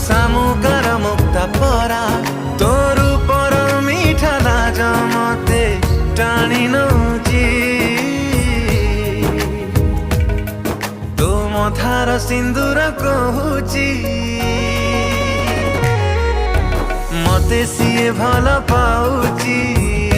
शामुकार मुक्ता परा तोर पर मीठा लाज मते टाणी नौची तो मथार सिंदूर कहूची मते सीए भल पाउची।